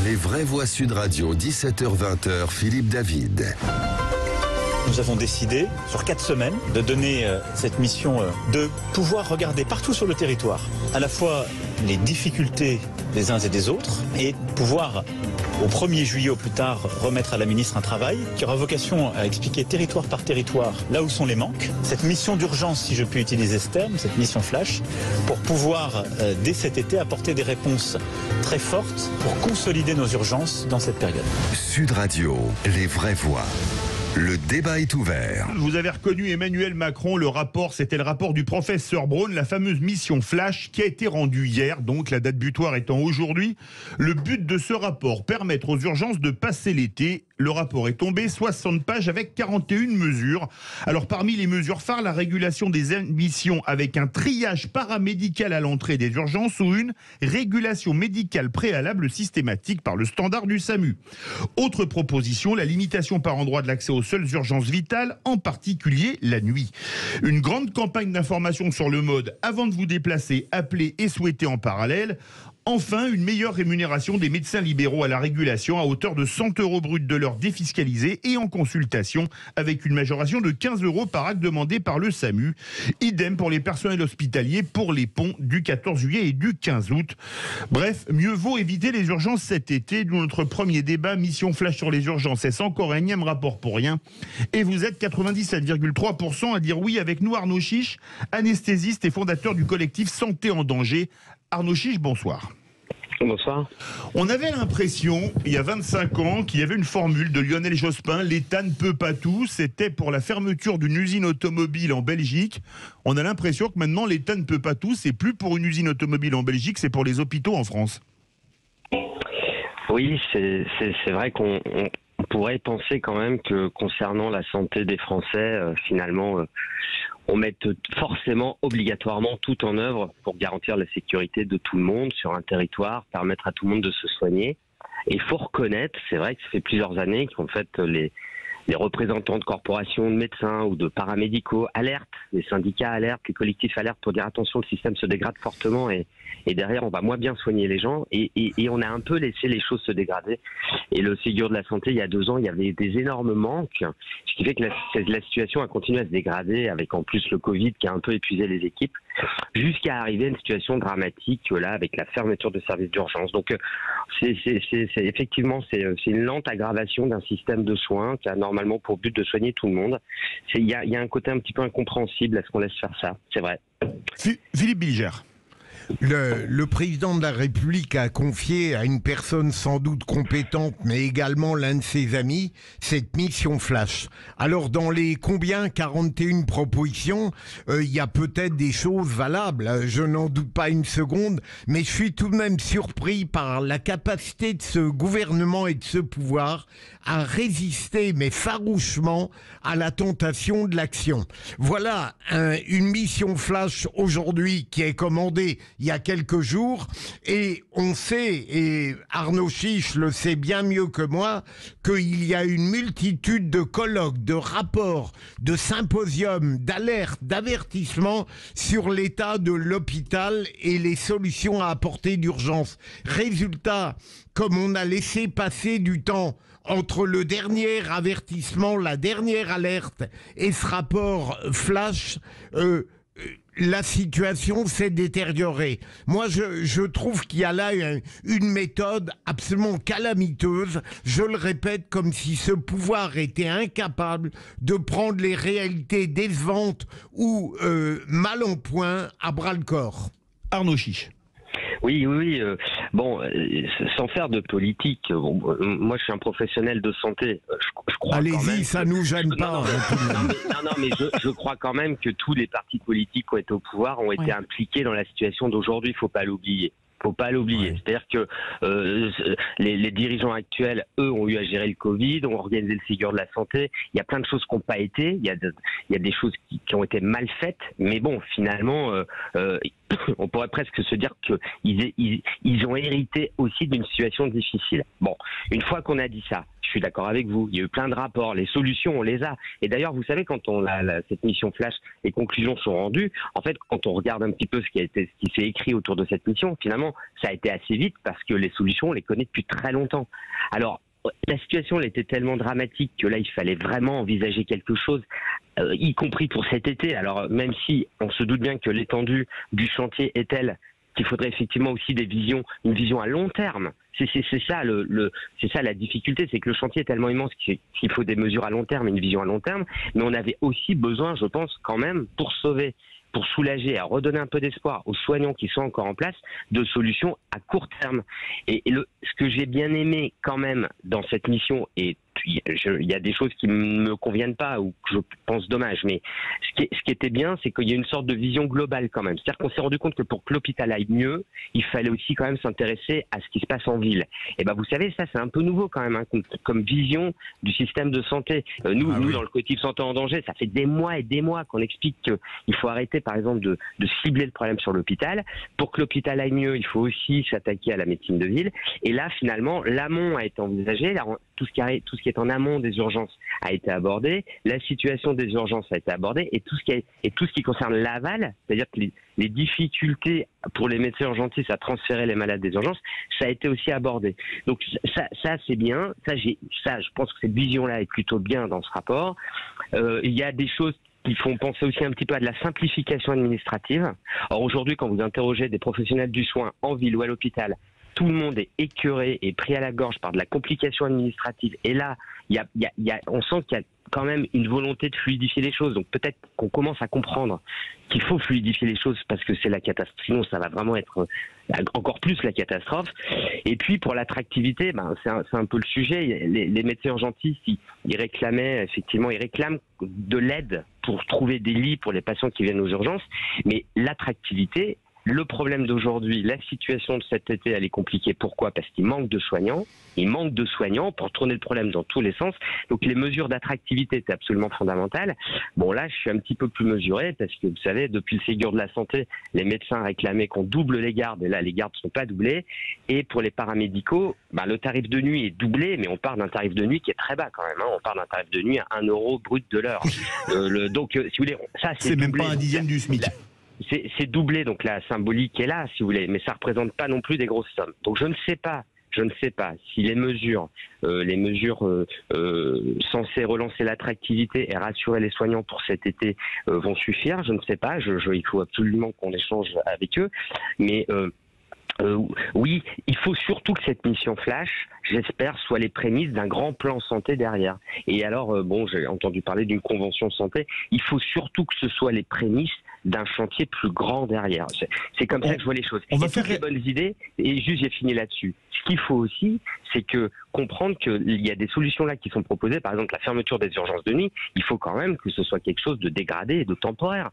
Les vraies voix Sud Radio, 17h-20h, Philippe David. Nous avons décidé, sur 4 semaines, de donner cette mission de pouvoir regarder partout sur le territoire, à la fois les difficultés des uns et des autres, et pouvoir, au 1er juillet au plus tard, remettre à la ministre un travail qui aura vocation à expliquer territoire par territoire là où sont les manques. Cette mission d'urgence, si je puis utiliser ce terme, cette mission flash, pour pouvoir, dès cet été, apporter des réponses très fortes pour consolider nos urgences dans cette période. Sud Radio, les vraies voix. Le débat est ouvert. Vous avez reconnu Emmanuel Macron, le rapport, c'était le rapport du professeur Braun, la fameuse mission Flash qui a été rendue hier, donc la date butoir étant aujourd'hui. Le but de ce rapport, permettre aux urgences de passer l'été. Le rapport est tombé, 60 pages avec 41 mesures. Alors parmi les mesures phares, la régulation des admissions avec un triage paramédical à l'entrée des urgences ou une régulation médicale préalable systématique par le standard du SAMU. Autre proposition, la limitation par endroit de l'accès aux seules urgences vitales, en particulier la nuit. Une grande campagne d'information sur le mode avant de vous déplacer, appeler et souhaiter en parallèle. Enfin, une meilleure rémunération des médecins libéraux à la régulation à hauteur de 100 € bruts de l'heure défiscalisés et en consultation avec une majoration de 15 € par acte demandé par le SAMU. Idem pour les personnels hospitaliers pour les ponts du 14 juillet et du 15 août. Bref, mieux vaut éviter les urgences cet été. D'où notre premier débat, mission flash sur les urgences. Est-ce encore un énième rapport pour rien? Et vous êtes 97,3% à dire oui avec nous. Arnaud Chiche, anesthésiste et fondateur du collectif Santé en danger. Arnaud Chiche, bonsoir. Bonsoir. On avait l'impression, il y a 25 ans, qu'il y avait une formule de Lionel Jospin, l'État ne peut pas tout. C'était pour la fermeture d'une usine automobile en Belgique. On a l'impression que maintenant, l'État ne peut pas tout. C'est plus pour une usine automobile en Belgique, c'est pour les hôpitaux en France. Oui, c'est vrai qu'on pourrait penser quand même que concernant la santé des Français, finalement, on mette forcément, obligatoirement tout en œuvre pour garantir la sécurité de tout le monde sur un territoire, permettre à tout le monde de se soigner. Et il faut reconnaître, c'est vrai que ça fait plusieurs années qu'en fait les représentants de corporations, de médecins ou de paramédicaux alertent, les syndicats alertent, les collectifs alertent pour dire attention, le système se dégrade fortement et derrière on va moins bien soigner les gens et on a un peu laissé les choses se dégrader. Et le Ségur de la santé, il y a 2 ans, il y avait des énormes manques, ce qui fait que la situation a continué à se dégrader avec en plus le Covid qui a un peu épuisé les équipes, jusqu'à arriver à une situation dramatique là avec la fermeture de services d'urgence. Donc effectivement c'est une lente aggravation d'un système de soins qui a normalement pour but de soigner tout le monde. Il y a un côté un petit peu incompréhensible à ce qu'on laisse faire ça, c'est vrai. Philippe Bilger. Le président de la République a confié à une personne sans doute compétente, mais également l'un de ses amis, cette mission flash. Alors dans les 41 propositions, il y a peut-être des choses valables, je n'en doute pas une seconde, mais je suis tout de même surpris par la capacité de ce gouvernement et de ce pouvoir à résister, mais farouchement, à la tentation de l'action. Voilà une mission flash aujourd'hui qui est commandée il y a quelques jours, et on sait, et Arnaud Chiche le sait bien mieux que moi, qu'il y a une multitude de colloques, de rapports, de symposiums, d'alertes, d'avertissements sur l'état de l'hôpital et les solutions à apporter d'urgence. Résultat, comme on a laissé passer du temps entre le dernier avertissement, la dernière alerte et ce rapport flash, la situation s'est détériorée. Moi, je trouve qu'il y a là une méthode absolument calamiteuse, je le répète, comme si ce pouvoir était incapable de prendre les réalités décevantes ou mal en point à bras-le-corps. Arnaud Chiche. Oui. Bon, sans faire de politique, moi je suis un professionnel de santé. Je crois. Allez-y, ça nous gêne pas. Mais je crois quand même que tous les partis politiques qui ont été au pouvoir ont été impliqués dans la situation d'aujourd'hui. Il faut pas l'oublier. Ouais. C'est-à-dire que les dirigeants actuels, eux, ont eu à gérer le Covid, ont organisé le Ségur de la santé. Il y a plein de choses qui n'ont pas été. Il y a des choses qui ont été mal faites. Mais bon, finalement, on pourrait presque se dire qu'ils ont hérité aussi d'une situation difficile. Bon, une fois qu'on a dit ça, je suis d'accord avec vous. Il y a eu plein de rapports. Les solutions, on les a. Et d'ailleurs, vous savez, quand on a cette mission flash, les conclusions sont rendues. En fait, quand on regarde un petit peu ce qui s'est écrit autour de cette mission, finalement, ça a été assez vite parce que les solutions, on les connaît depuis très longtemps. Alors, la situation, elle était tellement dramatique que là, il fallait vraiment envisager quelque chose, y compris pour cet été. Alors, même si on se doute bien que l'étendue du chantier est telle qu'il faudrait effectivement aussi une vision à long terme. C'est ça c'est ça la difficulté, c'est que le chantier est tellement immense qu'il faut des mesures à long terme, une vision à long terme. Mais on avait aussi besoin, je pense, quand même, pour soulager, à redonner un peu d'espoir aux soignants qui sont encore en place, de solutions à court terme. Et ce que j'ai bien aimé quand même dans cette mission, et il y a des choses qui ne me conviennent pas ou que je pense dommage, mais ce qui était bien, c'est qu'il y a une sorte de vision globale quand même. C'est-à-dire qu'on s'est rendu compte que pour que l'hôpital aille mieux, il fallait aussi quand même s'intéresser à ce qui se passe en ville. Et ben vous savez, ça c'est un peu nouveau quand même, hein, comme vision du système de santé. Nous, dans le collectif Santé en danger, ça fait des mois et des mois qu'on explique qu'il faut arrêter par exemple de cibler le problème sur l'hôpital. Pour que l'hôpital aille mieux, il faut aussi s'attaquer à la médecine de ville. Et là, finalement, l'amont a été envisagé, tout ce qui est en amont des urgences a été abordé, la situation des urgences a été abordée, et tout ce qui concerne l'aval, c'est-à-dire que les difficultés pour les médecins urgentistes à transférer les malades des urgences, ça a été aussi abordé. Donc ça c'est bien, je pense que cette vision-là est plutôt bien dans ce rapport. Il y a des choses qui font penser aussi un petit peu à de la simplification administrative. Or aujourd'hui, quand vous interrogez des professionnels du soin en ville ou à l'hôpital, tout le monde est écœuré et pris à la gorge par de la complication administrative. Et là, on sent qu'il y a quand même une volonté de fluidifier les choses. Donc peut-être qu'on commence à comprendre qu'il faut fluidifier les choses parce que c'est la catastrophe. Sinon, ça va vraiment être encore plus la catastrophe. Et puis pour l'attractivité, c'est un peu le sujet. Les médecins urgentistes, ils réclament de l'aide pour trouver des lits pour les patients qui viennent aux urgences. Mais l'attractivité, le problème d'aujourd'hui, la situation de cet été, elle est compliquée. Pourquoi ? Parce qu'il manque de soignants. Il manque de soignants pour tourner le problème dans tous les sens. Donc les mesures d'attractivité étaient absolument fondamentales. Bon là, je suis un petit peu plus mesuré parce que vous savez, depuis le Ségur de la santé, les médecins réclamaient qu'on double les gardes. Et là, les gardes ne sont pas doublés. Et pour les paramédicaux, le tarif de nuit est doublé, mais on part d'un tarif de nuit qui est très bas quand même. On part d'un tarif de nuit à 1 € brut de l'heure. Donc, si vous voulez, ça c'est même doublé. pas un dixième du SMIC. C'est doublé, donc la symbolique est là, si vous voulez, mais ça représente pas non plus des grosses sommes. Donc je ne sais pas si les mesures censées relancer l'attractivité et rassurer les soignants pour cet été vont suffire. Je ne sais pas. Il faut absolument qu'on échange avec eux, mais oui, il faut surtout que cette mission flash, j'espère, soit les prémices d'un grand plan santé derrière. Et alors, j'ai entendu parler d'une convention santé. Il faut surtout que ce soit les prémices d'un chantier plus grand derrière. C'est comme ça que je vois les choses. On va faire des bonnes idées, et juste j'ai fini là-dessus. Ce qu'il faut aussi, c'est comprendre qu'il y a des solutions là qui sont proposées, par exemple la fermeture des urgences de nuit, il faut quand même que ce soit quelque chose de dégradé et de temporaire.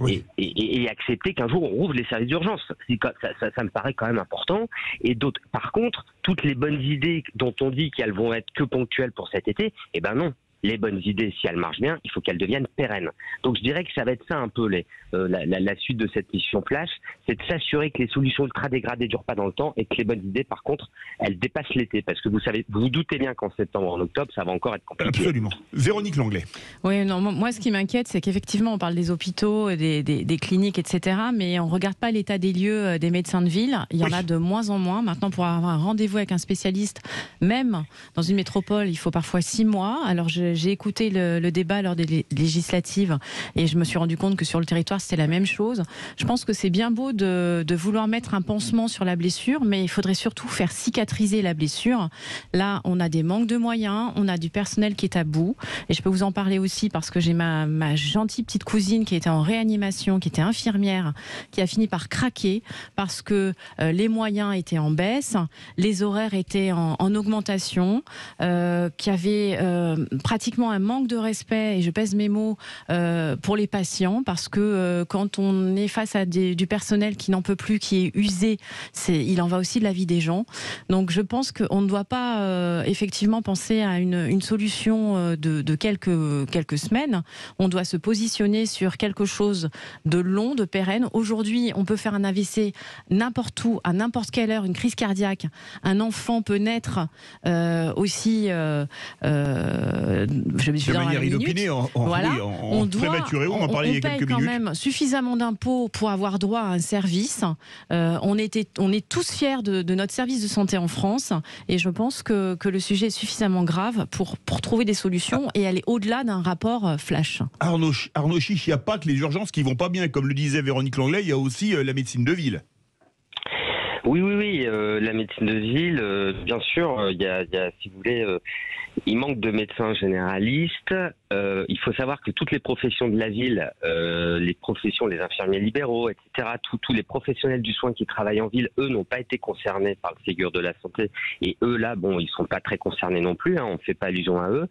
Oui. Et accepter qu'un jour on rouvre les services d'urgence. Ça me paraît quand même important. Et d'autres, par contre, toutes les bonnes idées dont on dit qu'elles vont être que ponctuelles pour cet été, eh ben non. Les bonnes idées, si elles marchent bien, il faut qu'elles deviennent pérennes. Donc je dirais que ça va être ça un peu la suite de cette mission flash, c'est de s'assurer que les solutions ultra dégradées ne durent pas dans le temps et que les bonnes idées, par contre, elles dépassent l'été. Parce que vous vous doutez bien qu'en septembre, en octobre, ça va encore être compliqué. Absolument. Véronique Langlais. Oui, non, moi ce qui m'inquiète, c'est qu'effectivement, on parle des hôpitaux, des cliniques, etc. Mais on ne regarde pas l'état des lieux des médecins de ville. Il y en a de moins en moins. Maintenant, pour avoir un rendez-vous avec un spécialiste, même dans une métropole, il faut parfois 6 mois. Alors j'ai écouté le débat lors des législatives et je me suis rendu compte que sur le territoire c'était la même chose. Je pense que c'est bien beau de vouloir mettre un pansement sur la blessure, mais il faudrait surtout faire cicatriser la blessure. Là, on a des manques de moyens, on a du personnel qui est à bout et je peux vous en parler aussi parce que j'ai ma gentille petite cousine qui était en réanimation, qui était infirmière, qui a fini par craquer parce que les moyens étaient en baisse, les horaires étaient en augmentation, qui avait pratiquement pratiquement un manque de respect, et je pèse mes mots, pour les patients, parce que quand on est face à du personnel qui n'en peut plus, qui est usé, il en va aussi de la vie des gens. Donc je pense qu'on ne doit pas effectivement penser à une solution de quelques semaines. On doit se positionner sur quelque chose de long, de pérenne. Aujourd'hui, on peut faire un AVC n'importe où, à n'importe quelle heure, une crise cardiaque. Un enfant peut naître aussi de manière inopinée, voilà. on prématuré, on en parlait il y a quelques minutes. On paye quand même suffisamment d'impôts pour avoir droit à un service. On est tous fiers de notre service de santé en France, et je pense que le sujet est suffisamment grave pour trouver des solutions et aller au-delà d'un rapport flash. Arnaud Chiche, il n'y a pas que les urgences qui vont pas bien, comme le disait Véronique Langlais, il y a aussi la médecine de ville. Oui, la médecine de ville, bien sûr, il y a, si vous voulez, il manque de médecins généralistes. Il faut savoir que toutes les professions de la ville, les professions, les infirmiers libéraux, etc., tous les professionnels du soin qui travaillent en ville, eux, n'ont pas été concernés par le Ségur de la santé. Et eux, là, bon, ils sont pas très concernés non plus, hein, on ne fait pas allusion à eux.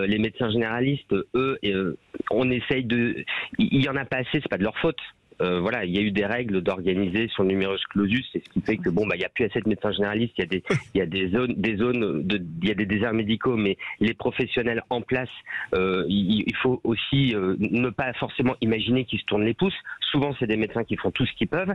Les médecins généralistes, eux, on essaye de... Il y en a pas assez, c'est pas de leur faute. Voilà, il y a eu des règles d'organiser son numerus clausus, c'est ce qui fait que bon, bah, il y a plus assez de médecins généralistes, il y a des zones, il y a des déserts médicaux, mais les professionnels en place, il faut aussi ne pas forcément imaginer qu'ils se tournent les pouces. Souvent, c'est des médecins qui font tout ce qu'ils peuvent.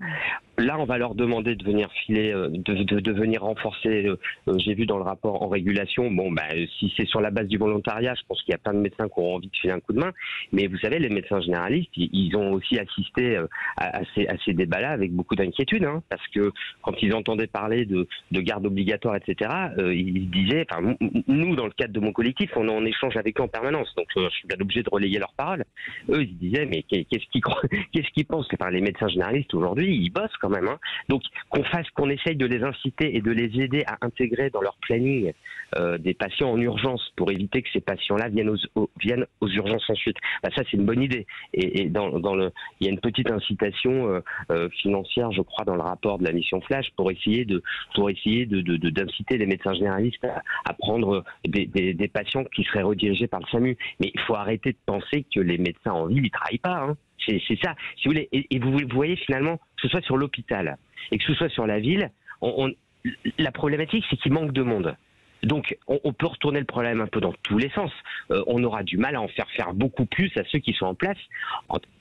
Là, on va leur demander de venir filer, de venir renforcer. J'ai vu dans le rapport en régulation, bon, bah, si c'est sur la base du volontariat, je pense qu'il y a plein de médecins qui ont envie de filer un coup de main. Mais vous savez, les médecins généralistes, ils ont aussi assisté à ces débats-là avec beaucoup d'inquiétude, hein, parce que quand ils entendaient parler de garde obligatoire, etc., ils disaient, enfin, nous, dans le cadre de mon collectif, on est en échange avec eux en permanence, donc je suis bien obligé de relayer leurs paroles. Eux, ils disaient, mais qu'est-ce qu'ils pensent? Enfin, les médecins généralistes, aujourd'hui, ils bossent quand même, hein. Donc, qu'on essaye de les inciter et de les aider à intégrer dans leur planning des patients en urgence pour éviter que ces patients-là viennent aux urgences ensuite. Bah, ça, c'est une bonne idée. Et il y a une petite incitation financière, je crois, dans le rapport de la mission Flash pour essayer d'inciter les médecins généralistes à prendre des patients qui seraient redirigés par le SAMU. Mais il faut arrêter de penser que les médecins en ville, ils travaillent pas, hein. C'est ça, si vous voulez. Et vous voyez finalement, que ce soit sur l'hôpital et que ce soit sur la ville, la problématique, c'est qu'il manque de monde. Donc, on peut retourner le problème un peu dans tous les sens. On aura du mal à en faire beaucoup plus à ceux qui sont en place.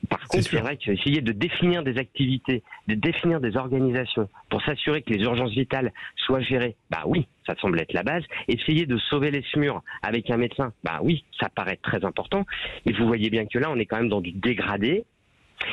Par contre, c'est vrai qu'essayer de définir des activités, de définir des organisations pour s'assurer que les urgences vitales soient gérées, bah oui, ça semble être la base. Essayer de sauver les SMUR avec un médecin, bah oui, ça paraît très important. Mais vous voyez bien que là, on est quand même dans du dégradé.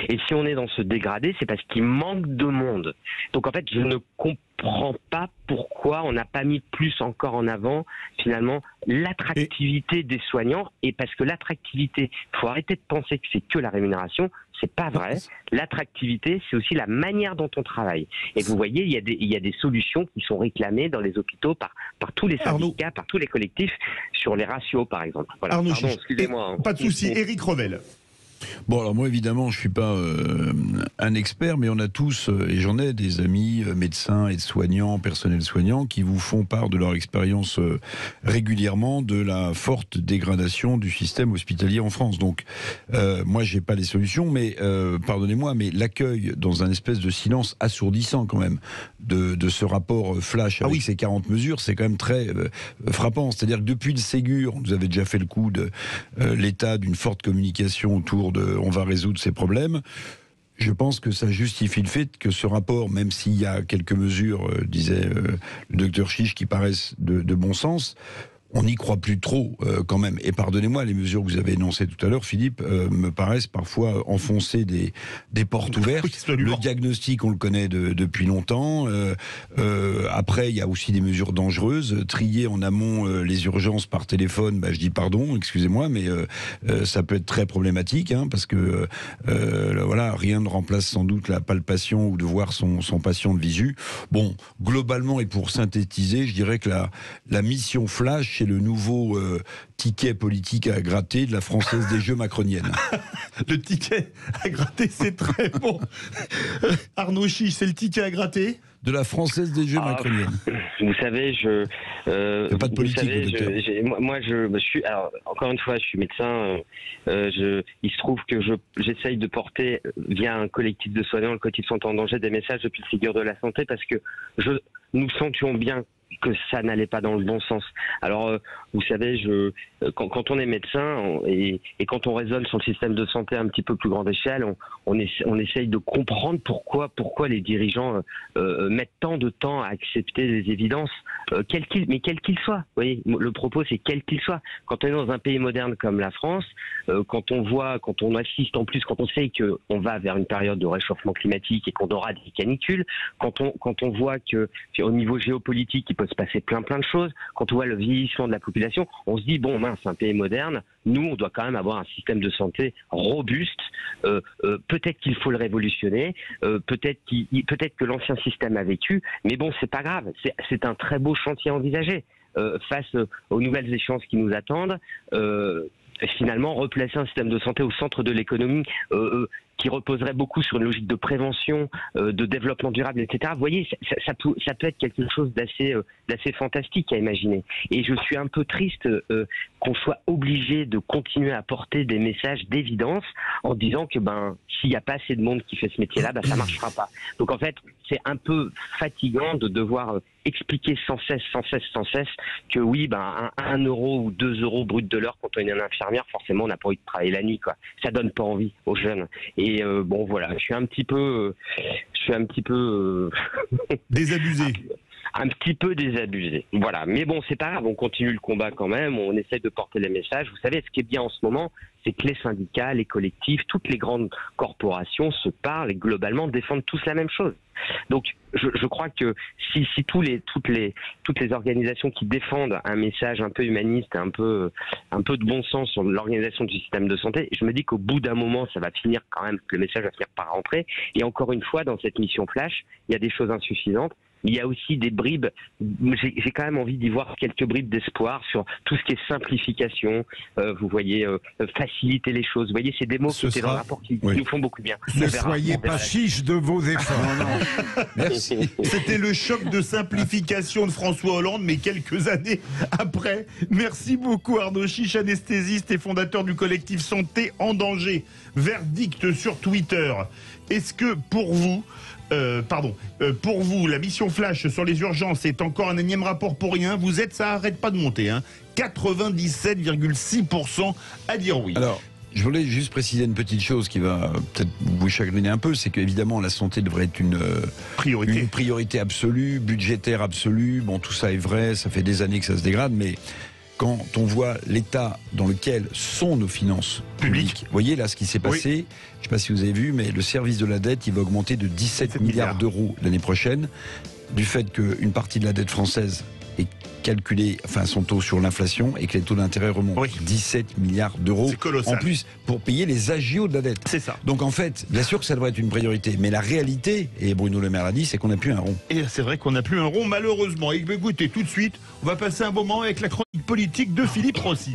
Et si on est dans ce dégradé, c'est parce qu'il manque de monde. Donc en fait, je ne comprends pas pourquoi on n'a pas mis plus encore en avant, finalement, l'attractivité des soignants. Et parce que l'attractivité, il faut arrêter de penser que c'est que la rémunération. C'est pas vrai. L'attractivité, c'est aussi la manière dont on travaille. Et vous voyez, il y a des solutions qui sont réclamées dans les hôpitaux par tous les syndicats, par tous les collectifs, sur les ratios, par exemple. Voilà. Arnaud, pardon, excusez-moi. Pas de souci. Éric Revel. Bon, alors moi, évidemment, je ne suis pas un expert, mais on a tous, et j'en ai des amis, médecins, aides-soignants, personnels soignants, qui vous font part de leur expérience régulièrement de la forte dégradation du système hospitalier en France. Donc, moi, je n'ai pas les solutions, mais pardonnez-moi, mais l'accueil dans un espèce de silence assourdissant quand même de ce rapport flash avec ces 40 mesures, c'est quand même très frappant. C'est-à-dire que depuis le Ségur, on nous avait déjà fait le coup de l'état d'une forte communication autour de on va résoudre ces problèmes. Je pense que ça justifie le fait que ce rapport, même s'il y a quelques mesures, disait le docteur Chiche, qui paraissent de bon sens, on n'y croit plus trop quand même. Et pardonnez-moi, les mesures que vous avez énoncées tout à l'heure, Philippe, me paraissent parfois enfoncer des portes ouvertes. Le diagnostic, on le connaît depuis longtemps. Après, il y a aussi des mesures dangereuses. Trier en amont les urgences par téléphone, je dis pardon, excusez-moi, mais ça peut être très problématique, hein, parce que voilà, rien ne remplace sans doute la palpation ou de voir son patient de visu. Bon, globalement, et pour synthétiser, je dirais que la mission Flash, c'est le nouveau ticket politique à gratter de la Française des Jeux macronienne. Le ticket à gratter, c'est très bon. Arnaud Chiche, c'est le ticket à gratter de la Française des Jeux macronienne. Vous savez, pas de politique, moi, je suis. Alors, encore une fois, je suis médecin. Il se trouve que j'essaye de porter via un collectif de soignants, le collectif Santé en danger, des messages depuis le Ségur de la santé, parce que nous sentions bien que ça n'allait pas dans le bon sens. Alors, vous savez, quand on est médecin et quand on raisonne sur le système de santé à un petit peu plus grande échelle, on essaye de comprendre pourquoi les dirigeants mettent tant de temps à accepter les évidences, quels qu'ils soient. Vous voyez, le propos, c'est quel qu'il soit. Quand on est dans un pays moderne comme la France, quand on assiste en plus, quand on sait qu'on va vers une période de réchauffement climatique et qu'on aura des canicules, quand on voit que au niveau géopolitique, il peut se passer plein de choses. Quand on voit le vieillissement de la population, on se dit, bon, mince, un pays moderne, nous, on doit quand même avoir un système de santé robuste. Peut-être qu'il faut le révolutionner, peut-être que l'ancien système a vécu, mais bon, c'est pas grave. C'est un très beau chantier envisagé. Face aux nouvelles échéances qui nous attendent, finalement, replacer un système de santé au centre de l'économie qui reposerait beaucoup sur une logique de prévention, de développement durable, etc. Vous voyez, ça peut être quelque chose d'assez fantastique à imaginer. Et je suis un peu triste qu'on soit obligé de continuer à porter des messages d'évidence en disant que s'il n'y a pas assez de monde qui fait ce métier-là, ça marchera pas. Donc en fait, c'est un peu fatigant de devoir expliquer sans cesse que oui, un 1 euro ou 2 euros brut de l'heure quand on est une infirmière, forcément on n'a pas envie de travailler la nuit, quoi. Ça donne pas envie aux jeunes. Et bon voilà, je suis un petit peu désabusé. Un petit peu désabusé. Voilà. Mais bon, c'est pas grave, on continue le combat quand même, on essaie de porter les messages. Vous savez, ce qui est bien en ce moment, c'est que les syndicats, les collectifs, toutes les grandes corporations se parlent et globalement défendent tous la même chose. Donc, je crois que si toutes les organisations qui défendent un message un peu humaniste, un peu de bon sens sur l'organisation du système de santé, je me dis qu'au bout d'un moment, ça va finir quand même, le message va finir par rentrer. Et encore une fois, dans cette mission Flash, il y a des choses insuffisantes. Il y a aussi des bribes, j'ai quand même envie d'y voir quelques bribes d'espoir sur tout ce qui est simplification, vous voyez, faciliter les choses. Vous voyez, c'est des mots qui étaient dans le rapport qui nous font beaucoup bien. Ne soyez pas chiche de vos efforts. Non. Merci. C'était le choc de simplification de François Hollande, mais quelques années après. Merci beaucoup Arnaud Chiche, anesthésiste et fondateur du collectif Santé en danger. Verdict sur Twitter. Est-ce que pour vous, la mission Flash sur les urgences est encore un énième rapport pour rien? Ça arrête pas de monter, 97,6% à dire oui. Alors, je voulais juste préciser une petite chose qui va peut-être vous chagriner un peu, c'est qu'évidemment la santé devrait être une priorité absolue, budgétaire absolue. Bon, tout ça est vrai, ça fait des années que ça se dégrade, mais quand on voit l'état dans lequel sont nos finances publiques, vous voyez là ce qui s'est passé, je ne sais pas si vous avez vu, mais le service de la dette, il va augmenter de 17 milliards d'euros l'année prochaine, du fait qu'une partie de la dette française est calculée, son taux sur l'inflation, et que les taux d'intérêt remontent. 17 milliards d'euros en plus pour payer les agios de la dette. C'est ça. Donc en fait, bien sûr que ça devrait être une priorité, mais la réalité, et Bruno Le Maire l'a dit, c'est qu'on n'a plus un rond. Et c'est vrai qu'on n'a plus un rond, malheureusement. Et écoutez, tout de suite, on va passer un moment avec la chronique politique de Philippe Rossi.